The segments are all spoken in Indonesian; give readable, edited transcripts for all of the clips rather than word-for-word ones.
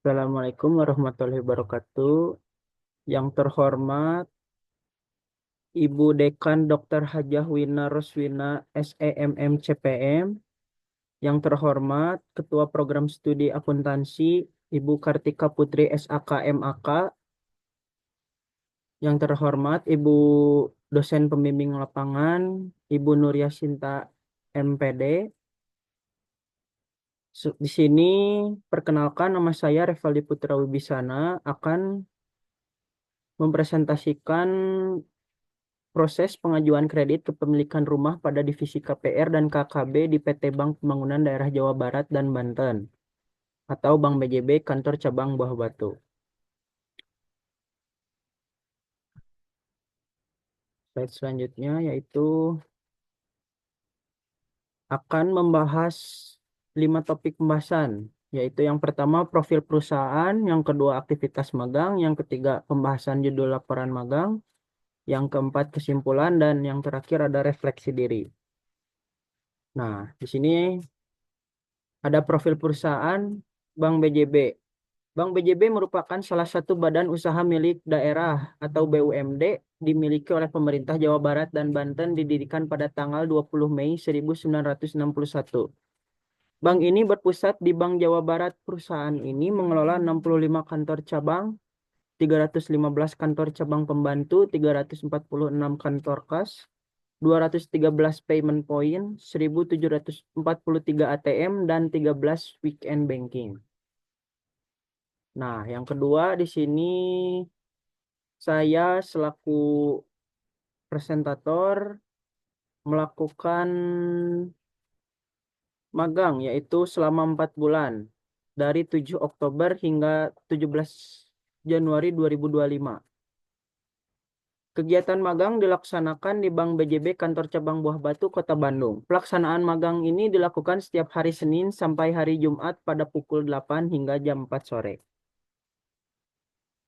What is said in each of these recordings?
Assalamualaikum warahmatullahi wabarakatuh. Yang terhormat Ibu Dekan Dr. Hajah Wina Roswina SEMM CPM. Yang terhormat Ketua Program Studi Akuntansi Ibu Kartika Putri SAK MAK. Yang terhormat Ibu Dosen Pembimbing Lapangan Ibu Nuria Sinta MPD. Di sini perkenalkan, nama saya Revaldi Putra Wibisana akan mempresentasikan proses pengajuan kredit kepemilikan rumah pada divisi KPR dan KKB di PT Bank Pembangunan Daerah Jawa Barat dan Banten atau Bank BJB Kantor Cabang Buah Batu. Slide selanjutnya yaitu akan membahas 5 topik pembahasan, yaitu yang pertama profil perusahaan, yang kedua aktivitas magang, yang ketiga pembahasan judul laporan magang, yang keempat kesimpulan, dan yang terakhir ada refleksi diri. Nah, di sini ada profil perusahaan Bank BJB. Bank BJB merupakan salah satu badan usaha milik daerah atau BUMD dimiliki oleh pemerintah Jawa Barat dan Banten, didirikan pada tanggal 20 Mei 1961. Bank ini berpusat di Bank Jawa Barat. Perusahaan ini mengelola 65 kantor cabang, 315 kantor cabang pembantu, 346 kantor kas, 213 payment point, 1.743 ATM, dan 13 weekend banking. Nah, yang kedua di sini saya selaku presentator melakukan magang, yaitu selama 4 bulan dari 7 Oktober hingga 17 Januari 2025. Kegiatan magang dilaksanakan di Bank BJB Kantor Cabang Buah Batu, Kota Bandung. Pelaksanaan magang ini dilakukan setiap hari Senin sampai hari Jumat pada pukul 8 hingga jam 4 sore.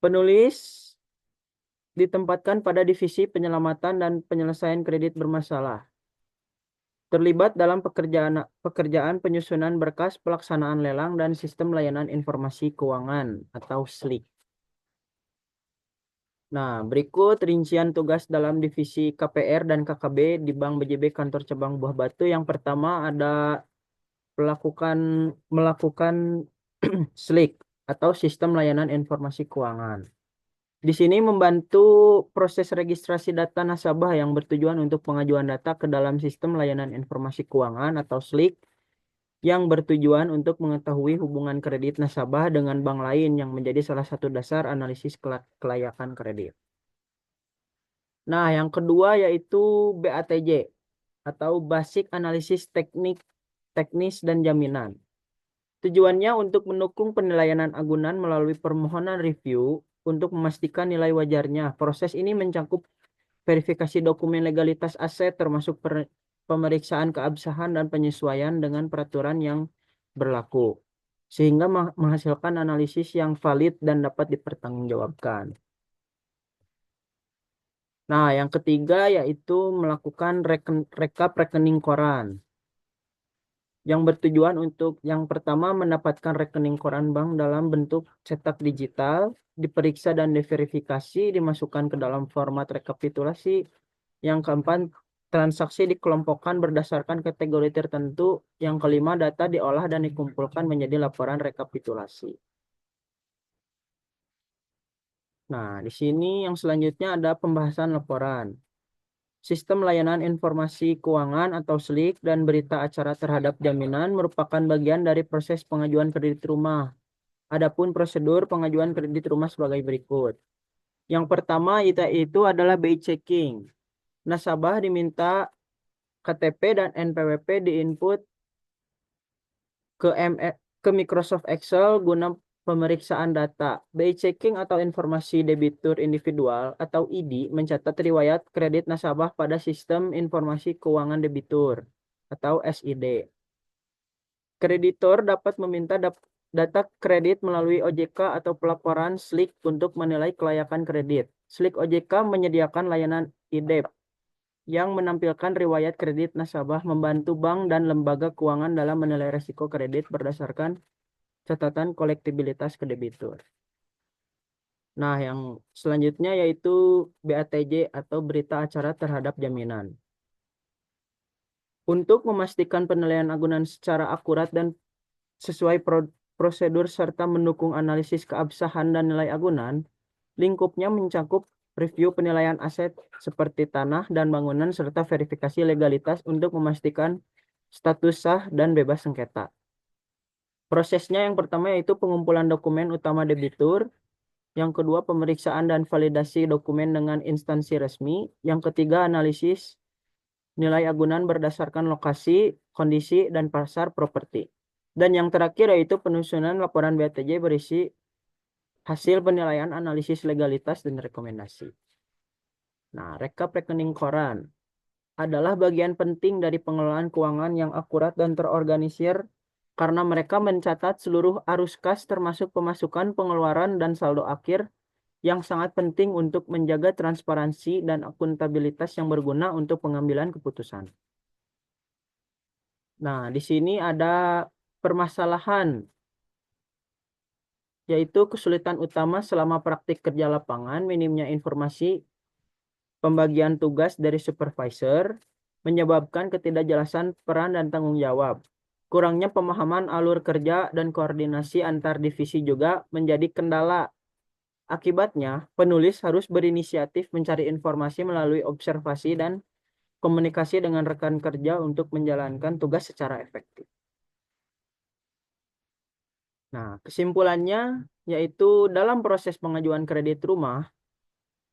Penulis ditempatkan pada divisi penyelamatan dan penyelesaian kredit bermasalah. Terlibat dalam pekerjaan penyusunan berkas pelaksanaan lelang dan sistem layanan informasi keuangan atau SLIK. Nah, berikut rincian tugas dalam divisi KPR dan KKB di Bank BJB Kantor Cabang Buah Batu. Yang pertama ada melakukan SLIK atau sistem layanan informasi keuangan. Di sini membantu proses registrasi data nasabah yang bertujuan untuk pengajuan data ke dalam sistem layanan informasi keuangan atau SLIK, yang bertujuan untuk mengetahui hubungan kredit nasabah dengan bank lain yang menjadi salah satu dasar analisis kelayakan kredit. Nah, yang kedua yaitu BATJ atau Basic Analisis Teknis dan Jaminan. Tujuannya untuk mendukung penilaian agunan melalui permohonan review untuk memastikan nilai wajarnya. Proses ini mencakup verifikasi dokumen legalitas aset termasuk pemeriksaan keabsahan dan penyesuaian dengan peraturan yang berlaku, sehingga menghasilkan analisis yang valid dan dapat dipertanggungjawabkan. Nah, yang ketiga yaitu melakukan rekap rekening koran, yang bertujuan untuk yang pertama mendapatkan rekening koran bank dalam bentuk cetak digital, diperiksa dan diverifikasi, dimasukkan ke dalam format rekapitulasi. Yang keempat, transaksi dikelompokkan berdasarkan kategori tertentu. Yang kelima, data diolah dan dikumpulkan menjadi laporan rekapitulasi. Nah, di sini yang selanjutnya ada pembahasan laporan. Sistem layanan informasi keuangan atau SLIK dan berita acara terhadap jaminan merupakan bagian dari proses pengajuan kredit rumah. Adapun prosedur pengajuan kredit rumah sebagai berikut. Yang pertama itu adalah BI checking. Nasabah diminta KTP dan NPWP diinput ke Microsoft Excel guna pemeriksaan data. BI checking atau informasi debitur individual atau ID mencatat riwayat kredit nasabah pada sistem informasi keuangan debitur atau SID. Kreditor dapat meminta data kredit melalui OJK atau pelaporan SLIK untuk menilai kelayakan kredit. SLIK OJK menyediakan layanan IDEP yang menampilkan riwayat kredit nasabah, membantu bank dan lembaga keuangan dalam menilai risiko kredit berdasarkan catatan kolektibilitas ke debitur. Nah, yang selanjutnya yaitu BATJ atau berita acara terhadap jaminan. Untuk memastikan penilaian agunan secara akurat dan sesuai prosedur serta mendukung analisis keabsahan dan nilai agunan, lingkupnya mencakup review penilaian aset seperti tanah dan bangunan serta verifikasi legalitas untuk memastikan status sah dan bebas sengketa. Prosesnya yang pertama yaitu pengumpulan dokumen utama debitur, yang kedua pemeriksaan dan validasi dokumen dengan instansi resmi, yang ketiga analisis nilai agunan berdasarkan lokasi, kondisi, dan pasar properti. Dan yang terakhir yaitu penyusunan laporan BATJ berisi hasil penilaian analisis legalitas dan rekomendasi. Nah, rekap rekening koran adalah bagian penting dari pengelolaan keuangan yang akurat dan terorganisir karena mereka mencatat seluruh arus kas termasuk pemasukan, pengeluaran, dan saldo akhir yang sangat penting untuk menjaga transparansi dan akuntabilitas yang berguna untuk pengambilan keputusan. Nah, di sini ada permasalahan, yaitu kesulitan utama selama praktik kerja lapangan, minimnya informasi pembagian tugas dari supervisor, menyebabkan ketidakjelasan peran dan tanggung jawab. Kurangnya pemahaman alur kerja dan koordinasi antar divisi juga menjadi kendala. Akibatnya, penulis harus berinisiatif mencari informasi melalui observasi dan komunikasi dengan rekan kerja untuk menjalankan tugas secara efektif. Nah, kesimpulannya yaitu dalam proses pengajuan kredit rumah,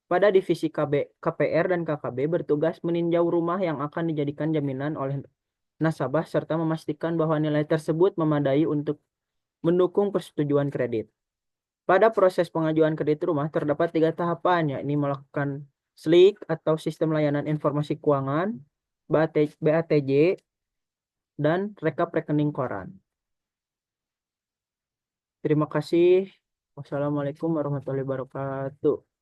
pada divisi KPR dan KKB bertugas meninjau rumah yang akan dijadikan jaminan oleh nasabah serta memastikan bahwa nilai tersebut memadai untuk mendukung persetujuan kredit. Pada proses pengajuan kredit rumah terdapat 3 tahapan, yakni melakukan SLIK atau Sistem Layanan Informasi Keuangan, BATJ, dan rekap rekening koran. Terima kasih. Wassalamualaikum warahmatullahi wabarakatuh.